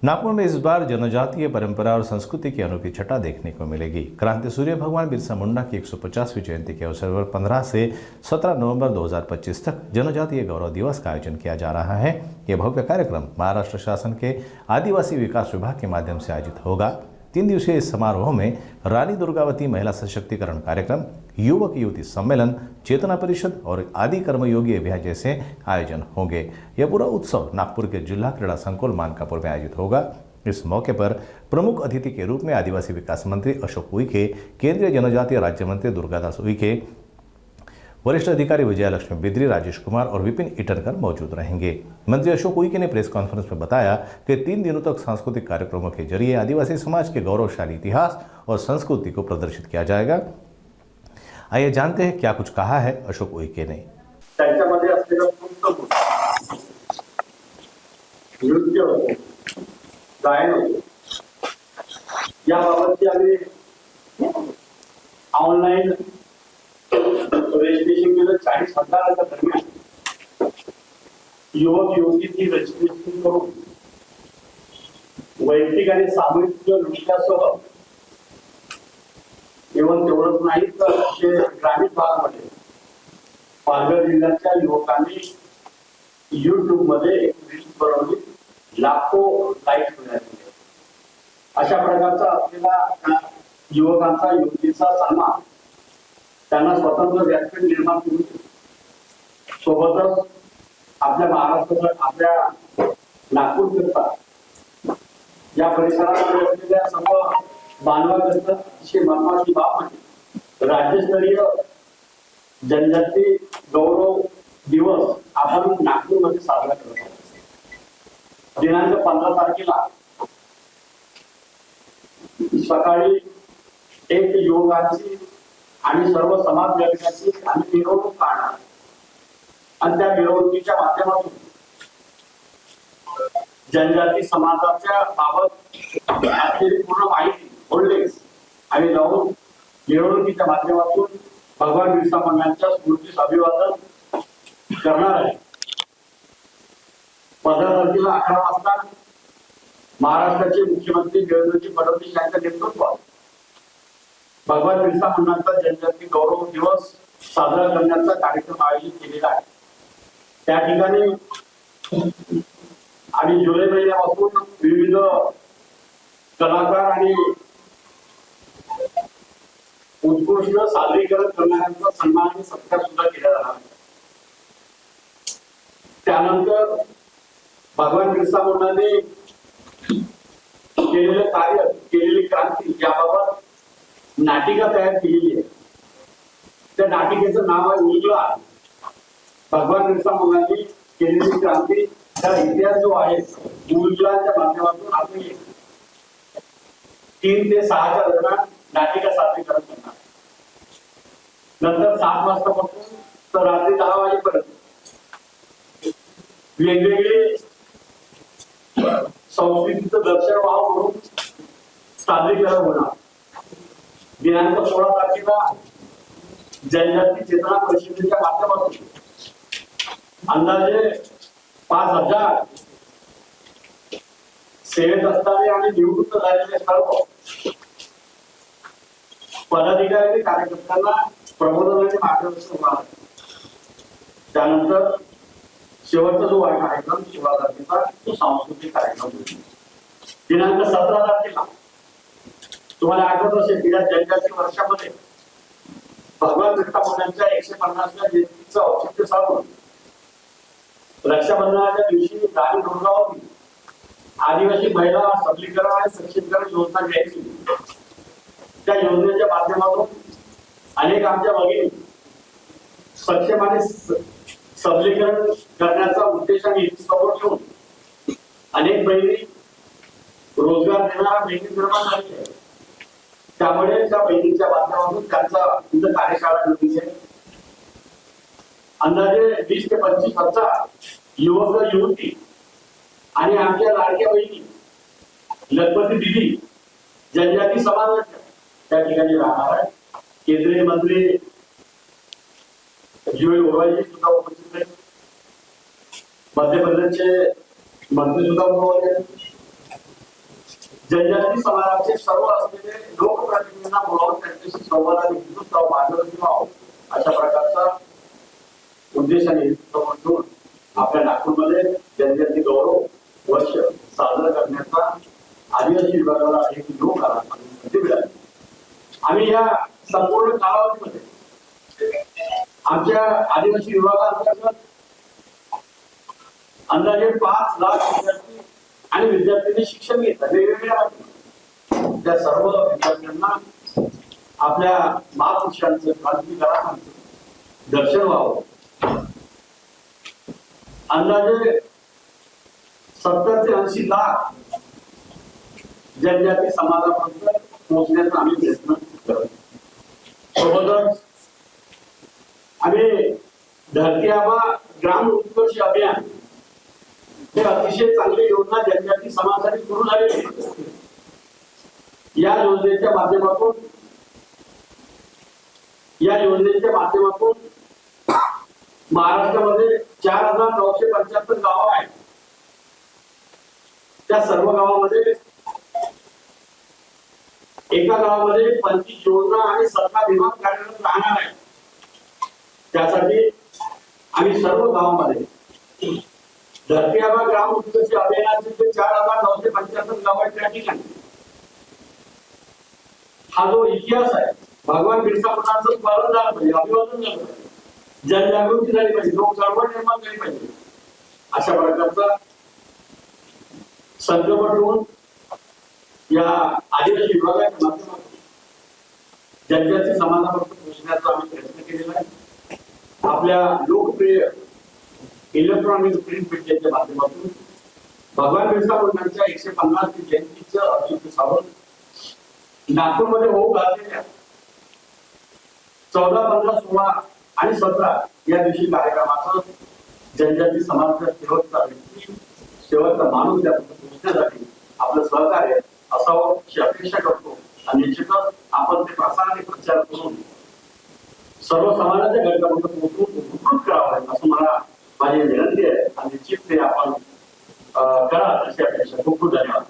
नागपुर में इस बार जनजातीय परंपरा और संस्कृति की अनोखी छटा देखने को मिलेगी। क्रांति सूर्य भगवान बिरसा मुंडा की 150वीं जयंती के अवसर पर 15 से 17 नवंबर 2025 तक जनजातीय गौरव दिवस का आयोजन किया जा रहा है। यह भव्य कार्यक्रम महाराष्ट्र शासन के आदिवासी विकास विभाग के माध्यम से आयोजित होगा। 3 दिवसीय इस समारोह में रानी दुर्गावती महिला सशक्तिकरण कार्यक्रम, युवक युवती सम्मेलन, चेतना परिषद और आदि कर्मयोगी अभियान जैसे आयोजन होंगे। यह पूरा उत्सव नागपुर के जिला क्रीड़ा संकुल मानकापुर में आयोजित होगा। इस मौके पर प्रमुख अतिथि के रूप में आदिवासी विकास मंत्री अशोक उइके, केंद्रीय जनजातीय राज्य मंत्री दुर्गादास उइके, वरिष्ठ अधिकारी विजयलक्ष्मी बिद्री, राजेश कुमार और विपिन इटनकर मौजूद रहेंगे। मंत्री अशोक उइके ने प्रेस कॉन्फ्रेंस में बताया कि 3 दिनों तक सांस्कृतिक कार्यक्रमों के जरिए आदिवासी समाज के गौरवशाली इतिहास और संस्कृति को प्रदर्शित किया जाएगा। आइए जानते हैं क्या कुछ कहा है अशोक उइके ने। ऑनलाइन रजिस्ट्रेशन केलं 40,000 दरम्यान युवक युवतींची रजिस्ट्रेशन करून वैयक्तिक आणि सामूहिक नृत्यासह केवळ तेवढंच नाही तर ग्रामीण भागामध्ये पालघर जिल्ह्याच्या युवकांनी YouTube मध्ये एक रील्स बनवली, लाखो लाईक्स मिळाले। अशा प्रकारचा असलेला युवकांचा युवतीचा सन्मान त्यांना स्वतंत्र व्यासपीठ निर्माण करून सोबतच आपल्या महाराष्ट्रात आपल्या नागपूर करता या परिसरामध्ये असलेल्या सर्व बांधवांकरता अतिशय महत्वाची बाब म्हणजे राज्यस्तरीय जनजाती गौरव दिवस आपण नागपूरमध्ये साजरा करत आहोत। दिनांक 15 तारखेला सकाळी एक युवकांची आणि सर्व समाज घटकांची आम्ही मिरवणूक काढणार आणि त्या मिरवणुकीच्या माध्यमातून जनजाती समाजाच्या बाबत असलेली पूर्ण माहिती उल्लेख आणि लावून मिरवणुकीच्या माध्यमातून भगवान बिरसा मुंडांच्या स्मृतीस अभिवादन करणार आहे। 15 तारखेला 11 वाजता महाराष्ट्राचे मुख्यमंत्री देवेंद्र फडणवीस यांच्या नेतृत्वात भगवान बिरसा मुंडांचा जनजाती गौरव दिवस साजरा करण्याचा कार्यक्रम आयोजित केलेला आहे। त्या ठिकाणी आणि जुलै महिन्यापासून विविध कलाकार आणि उत्कृष्ट सादरीकरण करणाऱ्यांचा सन्मान आणि सत्कार सुद्धा केला जाणार आहे। त्यानंतर भगवान बिरसा मुंडांनी केलेले कार्य, केलेली क्रांती याबाबत नाटिका तयार केलेली आहे। त्या नाटिकेचं नाव आहे उजला। भगवान बिरसा मुंडांनी केलेली क्रांती, त्या इतिहास जो आहे उजलाच्या माध्यमातून आपण 3 ते 6च्या दरम्यान नाटिका सादरीकरण करणार। नंतर 7 वाजतापासून तर रात्री 10 वाजेपर्यंत वेगवेगळे संस्कृतीचं दर्शन व्हावं म्हणून सादरीकरण होणार। दिनांक 16 तारखेला जनजाती चेतना परिषदेच्या माध्यमातून अंदाजे 5,000 सेवेत असणारे आणि निवृत्त झालेले सर्व पदाधिकारी कार्यकर्त्यांना प्रबोधन आणि मार्गदर्शन होणार। त्यानंतर शेवटचा जो कार्यक्रम 16 तारखेचा तो सांस्कृतिक कार्यक्रम होईल। दिनांक 17 तारखेला तुम्हाला आठवत असेल की या जनजाती वर्षामध्ये भगवान बिरसा मुंडांच्या 150व्या जयंतीचं औचित्य साधून रक्षाबंधनाच्या दिवशी राणी दुर्गावती आदिवासी महिला सबलीकरण आणि सक्षमीकरण योजना घ्यायची। त्या योजनेच्या माध्यमातून अनेक आमच्या भगिनी सक्षम आणि सबलीकरण करण्याचा उद्देश आणि समोर ठेवून अनेक बहिणी रोजगार देणारा बहिणी निर्माण झाली आहे। त्यामुळे त्या बहिणीच्या माध्यमातून त्यांचा इथं कार्यशाळा ठेवली आहे। अंदाजे 20 ते 25,000 युवक युवती आणि आमच्या लाडक्या बहिणी लखपती दिदी जनजाती समाजाच्या त्या ठिकाणी राहणार आहे। केंद्रीय मंत्री जुएल ओराजी सुद्धा उपस्थित आहेत। मध्य प्रदेशचे मंत्री सुद्धा उपस्थित आहेत। जनजाती समाजाचे सर्व असलेले लोकप्रतिनिधींना बोलावून त्यांच्याशी संवादाने हिंदुत्व मार्गदर्शन व्हावं अशा प्रकारचा उद्देशाने ठेवून आपल्या नागपूरमध्ये जनजाती गौरव वर्ष साजरा करण्याचा आदिवासी विभागाला एक योग आला आणि संधी मिळाली. आम्ही या संपूर्ण कालावधीमध्ये आमच्या आदिवासी विभागाअंतर्गत अंदाजे 5 लाख विद्यार्थी आणि विद्यार्थ्यांनी शिक्षण घेतलं वेगवेगळ्या माध्यमातून. त्या सर्व विद्यार्थ्यांना आपल्या महापुरुषांचं क्रांतिकारकांचं दर्शन व्हावं. अंदाजे 70 ते 80 लाख जनजाती समाजापर्यंत पोहोचण्याचा आम्ही प्रयत्न करतो. सोबतच आम्ही धरती आबा ग्राम उत्कर्ष अभियान हे अतिशय चांगली योजना जनजाती समाजासाठी सुरू झालेली. या योजनेच्या माध्यमातून महाराष्ट्रामध्ये 4975 गावं आहेत. त्या सर्व गावामध्ये एका गावामध्ये 25 योजना आणि 17 विभाग कार्यरत राहणार आहे. त्यासाठी आम्ही सर्व गावामध्ये धरती आबा ग्राम उत्कर्ष अभियानाचे जे 4975 गाव आहेत त्या ठिकाणी हा जो इतिहास आहे भगवान बिरसा मुंडांचं स्मरण झालं पाहिजे, अभिवादन झालं पाहिजे, जनजागृती झाली पाहिजे, लोक चळवळ निर्माण झाली पाहिजे. अशा प्रकारचा संकल्प ठेवून या आदिवासी विभागाच्या माध्यमातून जनजाती समाजापर्यंत पोहोचण्याचा आम्ही प्रयत्न केलेला आहे. आपल्या लोकप्रिय इलेक्ट्रॉनिक प्रिंट मीडियाच्या माध्यमातून भगवान बिरसा मुंडांच्या 150वी जयंतीचं औचित्य साधून नागपूरमध्ये होऊ घातलेल्या 14, 15, 16 आणि 17 या दिवशी कार्यक्रमाचं जनजाती समाजाच्या शेवटचा माणूस त्यापर्यंत पोहोचण्यासाठी आपलं सहकार्य असावं अशी अपेक्षा करतो. आणि निश्चितच आपण ते प्रसाराने प्रचार करून सर्व समाजाच्या घटकापर्यंत पोहोचून उपकृत करावं असं मला माझी विनंती आहे. आणि निश्चित ते आपण करा अशी अपेक्षा. खूप खूप धन्यवाद.